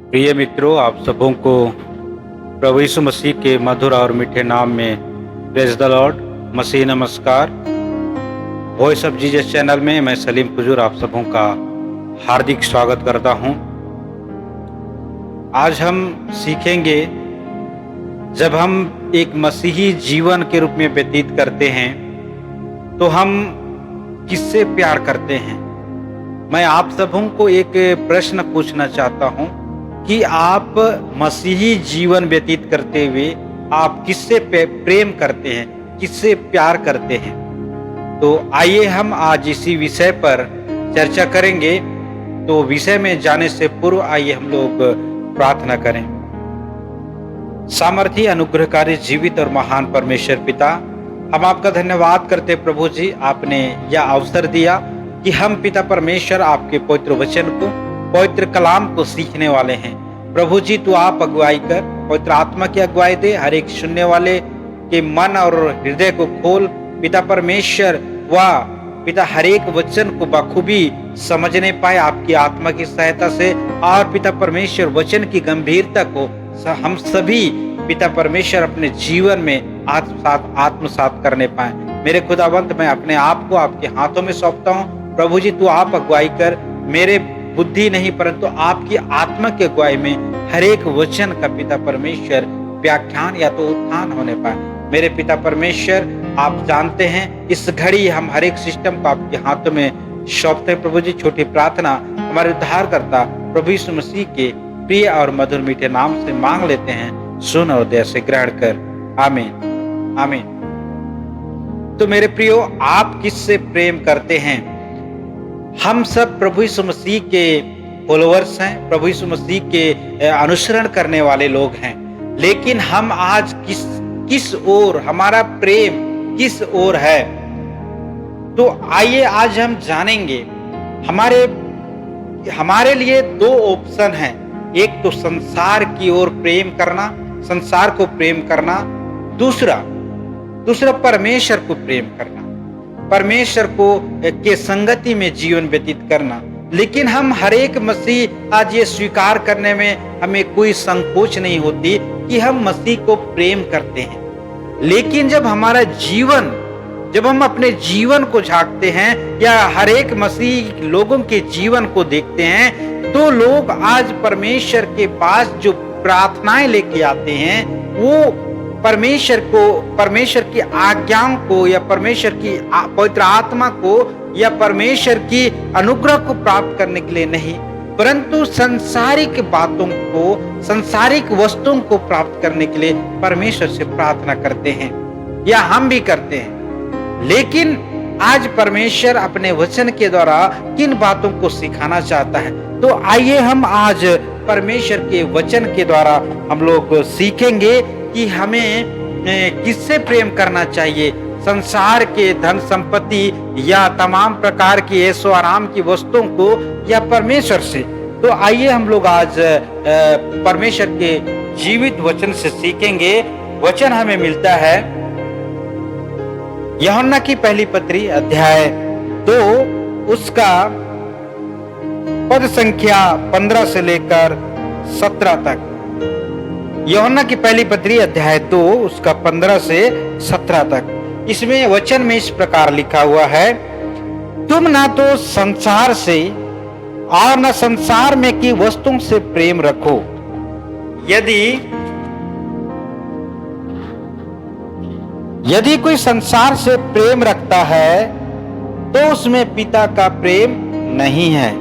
प्रिय मित्रों, आप सबों को प्रभु यीशु मसीह के मधुर और मीठे नाम में प्रेज द लॉर्ड। मसीह नमस्कार। वॉइस ऑफ जीसस चैनल में मैं सलीम कुजूर आप सबों का हार्दिक स्वागत करता हूं। आज हम सीखेंगे, जब हम एक मसीही जीवन के रूप में व्यतीत करते हैं तो हम किससे प्यार करते हैं। मैं आप सबों को एक प्रश्न पूछना चाहता हूं कि आप मसीही जीवन व्यतीत करते हुए आप किससे प्रेम करते हैं, किससे प्यार करते हैं। तो आइए हम आज इसी विषय पर चर्चा करेंगे। तो विषय में जाने से पूर्व आइए हम लोग प्रार्थना करें। सामर्थी, अनुग्रहकारी, जीवित और महान परमेश्वर पिता, हम आपका धन्यवाद करते प्रभु जी, आपने यह अवसर दिया कि हम पिता परमेश्वर आपके पवित्र वचन को, पवित्र कलाम को सीखने वाले हैं। प्रभु जी, तू आप अगुवाई कर, पवित्र आत्मा की अगुवाई दे, हर एक सुनने वाले के मन और हृदय को खोल पिता परमेश्वर। वह पिता हर एक वचन को बखूबी समझने पाए आपकी आत्मा की सहायता से, और पिता परमेश्वर वचन की गंभीरता को हम सभी पिता परमेश्वर अपने जीवन में आत्मसात करने पाए। मेरे खुदावंत, मैं अपने आप को आपके हाथों में सौंपता हूँ। प्रभु जी, तू आप अगुवाई कर, मेरे बुद्धि नहीं परंतु आपकी आत्मा की अगुवाई में हर एक वचन का पिता परमेश्वर व्याख्यान या तो उत्थान होने पाए। मेरे पिता परमेश्वर, आप जानते हैं इस घड़ी हम हर एक सिस्टम को आपके हाथों में सौंपते हैं। प्रभु जी, छोटी प्रार्थना हमारे उद्धारकर्ता प्रभु यीशु मसीह के प्रिय और मधुर मीठे नाम से मांग लेते हैं। सुन और दया से ग्रहण कर, आमीन आमीन। तो मेरे प्रियो, आप किससे प्रेम करते हैं? हम सब प्रभु यीशु मसीह के फॉलोअर्स हैं, प्रभु यीशु मसीह के अनुसरण करने वाले लोग हैं। लेकिन हम आज किस ओर, हमारा प्रेम किस ओर है? तो आइए आज हम जानेंगे। हमारे लिए दो ऑप्शन हैं। एक तो संसार की ओर प्रेम करना, संसार को प्रेम करना। दूसरा परमेश्वर को प्रेम करना, परमेश्वर को के संगति में जीवन व्यतीत करना। लेकिन हम हर एक मसीह आज ये स्वीकार करने में हमें कोई संकोच नहीं होती कि हम मसीह को प्रेम करते हैं। लेकिन जब हम अपने जीवन को झांकते हैं या हर एक मसीह लोगों के जीवन को देखते हैं, तो लोग आज परमेश्वर के पास जो प्रार्थनाएं लेके आते हैं, वो परमेश्वर की आज्ञाओं को या परमेश्वर की पवित्र आत्मा को या परमेश्वर की अनुग्रह को प्राप्त करने के लिए नहीं, परंतु सांसारिक बातों को, सांसारिक वस्तुओं को प्राप्त करने के लिए परमेश्वर से प्रार्थना करते हैं, या हम भी करते हैं। लेकिन आज परमेश्वर अपने वचन के द्वारा किन बातों को सिखाना चाहता है, तो आइए हम आज परमेश्वर के वचन के द्वारा हम लोग सीखेंगे कि हमें किससे प्रेम करना चाहिए, संसार के धन संपत्ति या तमाम प्रकार की ऐशो आराम की वस्तुओं को, या परमेश्वर से। तो आइए हम लोग आज परमेश्वर के जीवित वचन से सीखेंगे। वचन हमें मिलता है यूहन्ना की पहली पत्री अध्याय 2, उसका पद संख्या 15 से लेकर 17 तक। यूहन्ना की पहली पत्री अध्याय 2, उसका 15 से 17 तक। इसमें वचन में इस प्रकार लिखा हुआ है, तुम ना तो संसार से और न संसार में की वस्तुओं से प्रेम रखो। यदि कोई संसार से प्रेम रखता है तो उसमें पिता का प्रेम नहीं है।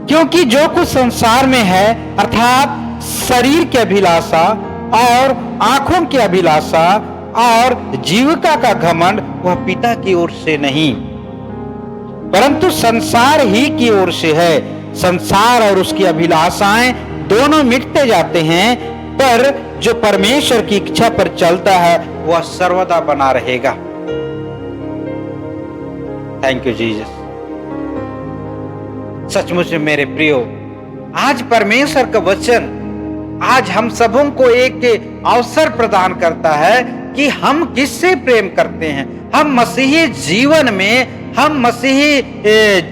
क्योंकि जो कुछ संसार में है, अर्थात शरीर की अभिलाषा और आंखों की अभिलाषा और जीविका का घमंड, वह पिता की ओर से नहीं परंतु संसार ही की ओर से है। संसार और उसकी अभिलाषाएं दोनों मिटते जाते हैं, पर जो परमेश्वर की इच्छा पर चलता है वह सर्वदा बना रहेगा। Thank you Jesus. सचमुच में मेरे प्रियो, आज परमेश्वर का वचन आज हम सबों को एक अवसर प्रदान करता है कि हम किससे प्रेम करते हैं। हम मसीही जीवन में, हम मसीही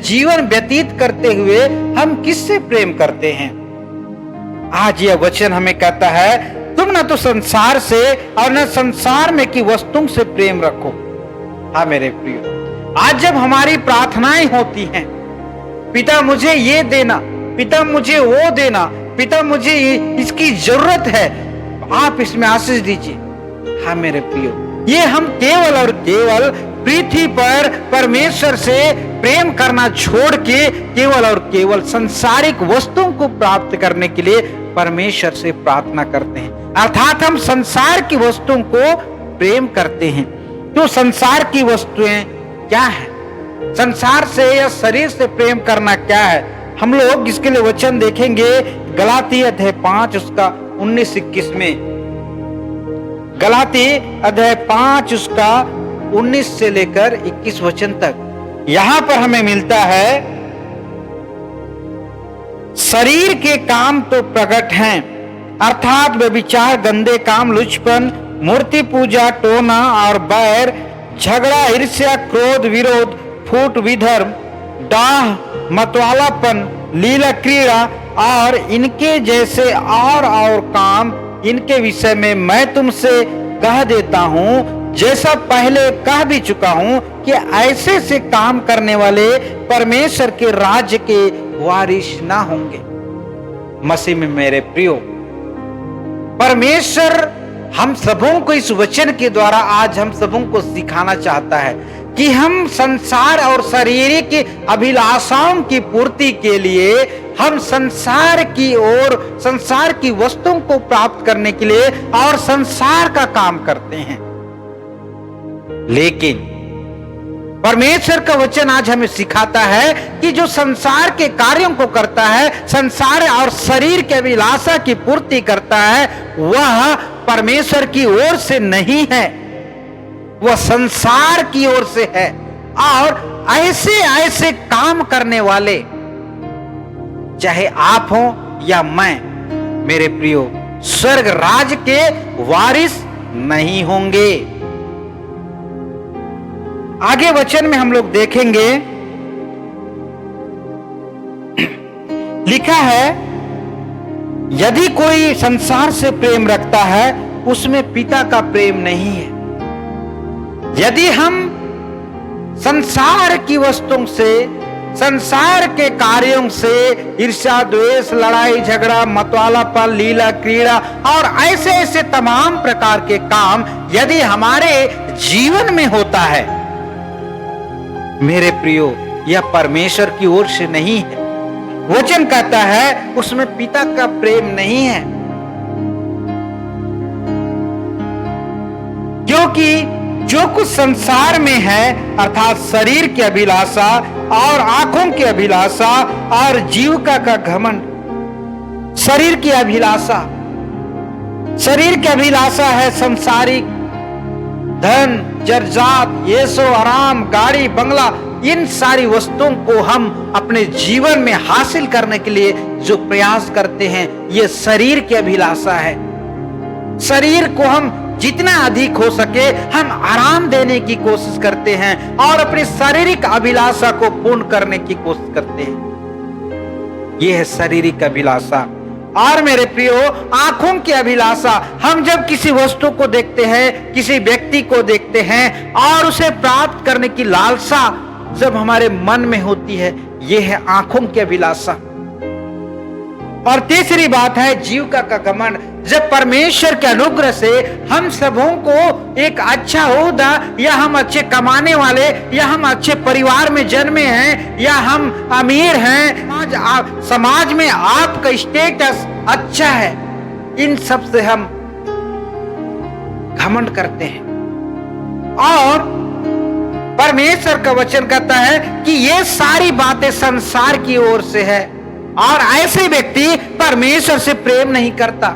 जीवन व्यतीत करते हुए हम किससे प्रेम करते हैं। आज यह वचन हमें कहता है, तुम न तो संसार से और न संसार में की वस्तुओं से प्रेम रखो। हाँ मेरे प्रियो, आज जब हमारी प्रार्थनाएं होती हैं, पिता मुझे ये देना, पिता मुझे वो देना, पिता मुझे इसकी जरूरत है, आप इसमें आशीष दीजिए। हाँ मेरे प्रियो, ये हम केवल और केवल पृथ्वी पर परमेश्वर से प्रेम करना छोड़ के केवल और केवल सांसारिक वस्तुओं को प्राप्त करने के लिए परमेश्वर से प्रार्थना करते हैं, अर्थात हम संसार की वस्तुओं को प्रेम करते हैं। तो संसार की वस्तुएं क्या है? संसार से या शरीर से प्रेम करना क्या है? हम लोग इसके लिए वचन देखेंगे गलाती अध्याय 5 उसका 19-21 में। गलाती अध्याय 5 उसका 19 से लेकर 21 वचन तक यहां पर हमें मिलता है, शरीर के काम तो प्रकट हैं, अर्थात व्यभिचार, गंदे काम, लुचपन, मूर्ति पूजा, टोना और बैर, झगड़ा, ईर्ष्या, क्रोध, विरोध, फूट, विधर्म, डाह, मतवालापन, लीला क्रीड़ा और इनके जैसे और काम, इनके विषय में मैं तुमसे कह देता हूं, जैसा पहले कह भी चुका हूं, कि ऐसे से काम करने वाले परमेश्वर के राज्य के वारिस ना होंगे। मसीह में मेरे प्रियो, परमेश्वर हम सबों को इस वचन के द्वारा आज हम सबों को सिखाना चाहता है कि हम संसार और शारीरिक अभिलाषाओं की पूर्ति के लिए हम संसार की ओर, संसार की वस्तुओं को प्राप्त करने के लिए और संसार का काम करते हैं। लेकिन परमेश्वर का वचन आज हमें सिखाता है कि जो संसार के कार्यों को करता है, संसार और शरीर के अभिलाषा की पूर्ति करता है, वह परमेश्वर की ओर से नहीं है, वह संसार की ओर से है। और ऐसे ऐसे काम करने वाले, चाहे आप हो या मैं, मेरे प्रियो, स्वर्ग राज के वारिस नहीं होंगे। आगे वचन में हम लोग देखेंगे, लिखा है, यदि कोई संसार से प्रेम रखता है उसमें पिता का प्रेम नहीं है। यदि हम संसार की वस्तुओं से, संसार के कार्यों से, ईर्ष्या, द्वेष, लड़ाई झगड़ा, मतवालापन, लीला क्रीड़ा और ऐसे ऐसे तमाम प्रकार के काम यदि हमारे जीवन में होता है, मेरे प्रियो, यह परमेश्वर की ओर से नहीं है। वचन कहता है उसमें पिता का प्रेम नहीं है, क्योंकि जो कुछ संसार में है, अर्थात शरीर की अभिलाषा और आंखों की अभिलाषा और जीविका का घमंड, शरीर की अभिलाषा, शरीर की अभिलाषा है संसारिक धन, जर्जात, येसो, आराम, गाड़ी, बंगला, इन सारी वस्तुओं को हम अपने जीवन में हासिल करने के लिए जो प्रयास करते हैं, ये शरीर की अभिलाषा है। शरीर को हम जितना अधिक हो सके हम आराम देने की कोशिश करते हैं और अपनी शारीरिक अभिलाषा को पूर्ण करने की कोशिश करते हैं। यह है शारीरिक अभिलाषा। और मेरे प्रियो, आंखों की अभिलाषा, हम जब किसी वस्तु को देखते हैं, किसी व्यक्ति को देखते हैं और उसे प्राप्त करने की लालसा जब हमारे मन में होती है, यह है आंखों की अभिलाषा। और तीसरी बात है जीविका का घमंड। जब परमेश्वर के अनुग्रह से हम सबों को एक अच्छा ओहदा, या हम अच्छे कमाने वाले, या हम अच्छे परिवार में जन्मे हैं, या हम अमीर हैं, समाज में आपका स्टेटस अच्छा है, इन सब से हम घमंड करते हैं। और परमेश्वर का वचन कहता है कि ये सारी बातें संसार की ओर से है और ऐसे व्यक्ति परमेश्वर से प्रेम नहीं करता।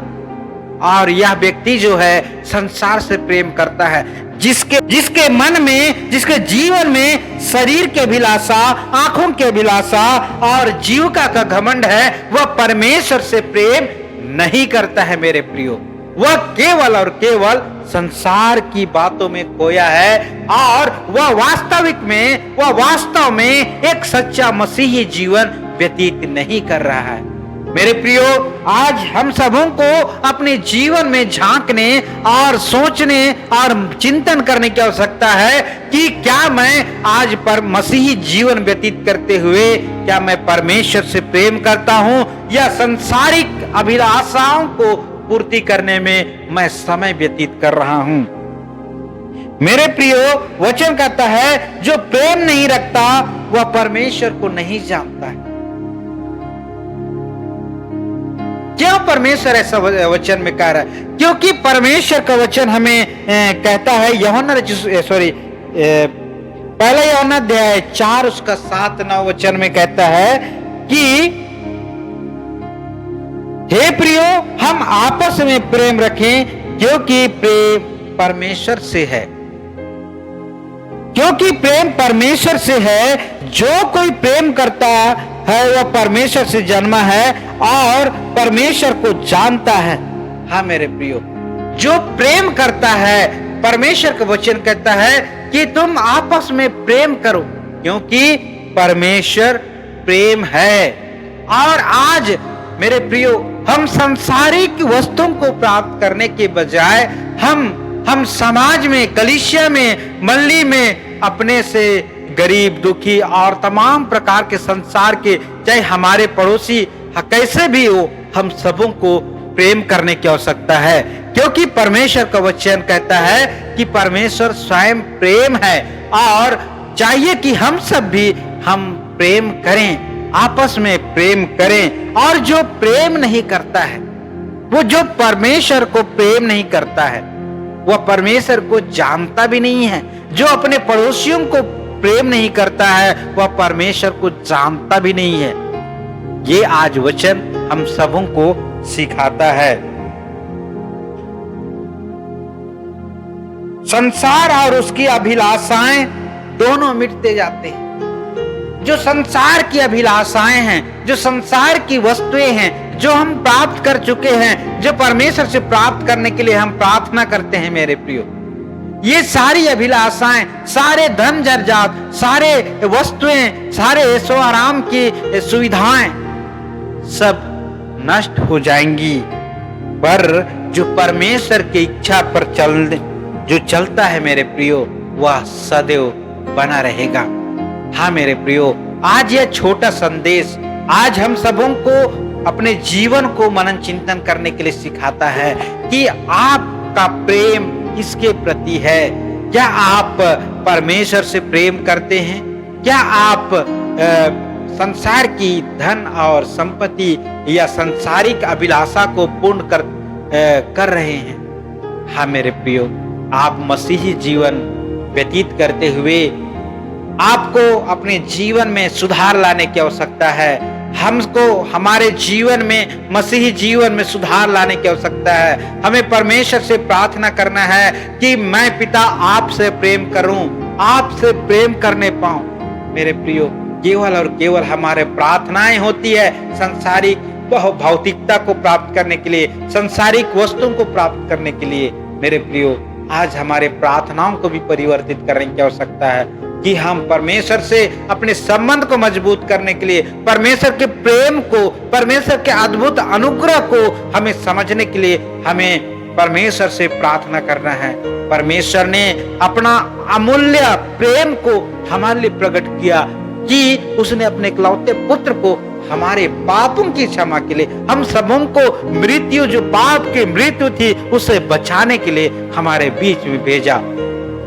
और यह व्यक्ति जो है संसार से प्रेम करता है, जिसके मन में, जिसके जीवन में शरीर की अभिलाषा, आंखों की अभिलाषा और जीविका का घमंड है, वह परमेश्वर से प्रेम नहीं करता है। मेरे प्रियो, वह केवल और केवल संसार की बातों में खोया है और वह वास्तव में एक सच्चा मसीही जीवन व्यतीत नहीं कर रहा है। मेरे प्रियो, आज हम सबों को अपने जीवन में झांकने और सोचने और चिंतन करने की आवश्यकता है कि क्या मैं आज पर मसीही जीवन व्यतीत करते हुए क्या मैं परमेश्वर से प्रेम करता हूं या सांसारिक अभिलाषाओं को पूर्ति करने में मैं समय व्यतीत कर रहा हूं। मेरे प्रियो, वचन कहता है जो प्रेम नहीं रखता वह परमेश्वर को नहीं जानता है। क्यों परमेश्वर ऐसा वचन में कह रहा है? क्योंकि परमेश्वर का वचन हमें कहता है, पहला यूहन्ना अध्याय 4 उसका 7-9 वचन में कहता है कि हे प्रियो, हम आपस में प्रेम रखें क्योंकि प्रेम परमेश्वर से है। क्योंकि प्रेम परमेश्वर से है, जो कोई प्रेम करता है वह परमेश्वर से जन्मा है और परमेश्वर को जानता है। हाँ मेरे प्रियो, जो प्रेम करता है, परमेश्वर का वचन कहता है कि तुम आपस में प्रेम करो क्योंकि परमेश्वर प्रेम है। और आज मेरे प्रियो, हम सांसारिक वस्तुओं को प्राप्त करने के बजाय हम समाज में, कलीसिया में, मंडली में अपने से गरीब, दुखी और तमाम प्रकार के संसार के, चाहे हमारे पड़ोसी कैसे भी हो, हम सबों को प्रेम करने की आवश्यकता है। क्योंकि परमेश्वर का वचन कहता है कि परमेश्वर स्वयं प्रेम है और चाहिए कि हम सब भी प्रेम करें, आपस में प्रेम करें। और जो प्रेम नहीं करता है, वो जो परमेश्वर को प्रेम नहीं करता है, वह परमेश्वर को जानता भी नहीं है। जो अपने पड़ोसियों को प्रेम नहीं करता है, वह परमेश्वर को जानता भी नहीं है। ये आज वचन हम सबों को सिखाता है। संसार और उसकी अभिलाषाएं दोनों मिटते जाते हैं। जो संसार की अभिलाषाएं हैं, जो संसार की वस्तुएं हैं, जो हम प्राप्त कर चुके हैं, जो परमेश्वर से प्राप्त करने के लिए हम प्रार्थना करते हैं, मेरे प्रियो, ये सारी अभिलाषाएं, सारे धन जर्जात, सारे वस्तुएं, सारे ऐशो आराम की सुविधाएं सब नष्ट हो जाएंगी। पर जो परमेश्वर की इच्छा पर जो चलता है मेरे प्रियो, वह सदैव बना रहेगा। हाँ मेरे प्रियो, आज यह छोटा संदेश आज हम सबों को अपने जीवन को मनन चिंतन करने के लिए सिखाता है कि आपका प्रेम किसके प्रति है। क्या आप परमेश्वर से प्रेम करते हैं? क्या आप संसार की धन और संपत्ति या सांसारिक अभिलाषा को पूर्ण कर रहे हैं? हाँ मेरे प्रियो, आप मसीही जीवन व्यतीत करते हुए आपको अपने जीवन में सुधार लाने की आवश्यकता है। हमको हमारे जीवन में, मसीही जीवन में सुधार लाने की आवश्यकता है। हमें परमेश्वर से प्रार्थना करना है कि मैं पिता आपसे प्रेम करूं, आपसे प्रेम करने पाऊं। मेरे प्रियो, केवल और केवल हमारे प्रार्थनाएं होती है सांसारिक भौतिकता को प्राप्त करने के लिए, सांसारिक वस्तुओं को प्राप्त करने के लिए। मेरे प्रियो, आज हमारे प्रार्थनाओं को भी परिवर्तित करने की आवश्यकता है कि हम परमेश्वर से अपने संबंध को मजबूत करने के लिए, परमेश्वर के प्रेम को, परमेश्वर के अद्भुत अनुग्रह को हमें समझने के लिए हमें परमेश्वर से प्रार्थना करना है। परमेश्वर ने अपना अमूल्य प्रेम को हमारे लिए प्रकट किया कि उसने अपने इकलौते पुत्र को हमारे पापों की क्षमा के लिए, हम सबों को मृत्यु, जो पाप की मृत्यु थी, उसे बचाने के लिए हमारे बीच में भेजा।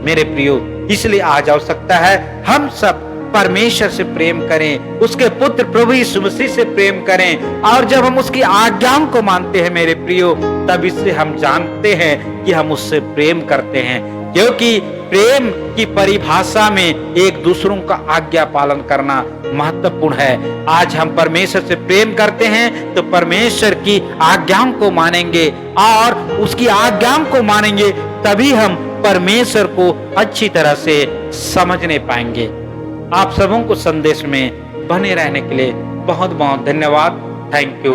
मेरे प्रियो, इसलिए आज आवश्यकता है हम सब परमेश्वर से प्रेम करें, उसके पुत्र प्रभु यीशु मसीह से प्रेम करें। और जब हम उसकी आज्ञाओं को मानते हैं मेरे प्रियो, तब इससे हम जानते हैं कि हम उससे प्रेम करते हैं। क्योंकि प्रेम की परिभाषा में एक दूसरों का आज्ञा पालन करना महत्वपूर्ण है। आज हम परमेश्वर से प्रेम करते हैं तो परमेश्वर की आज्ञाओं को मानेंगे, और उसकी आज्ञाओं को मानेंगे तभी हम परमेश्वर को अच्छी तरह से समझने पाएंगे। आप सबों को संदेश में बने रहने के लिए बहुत बहुत धन्यवाद। Thank you.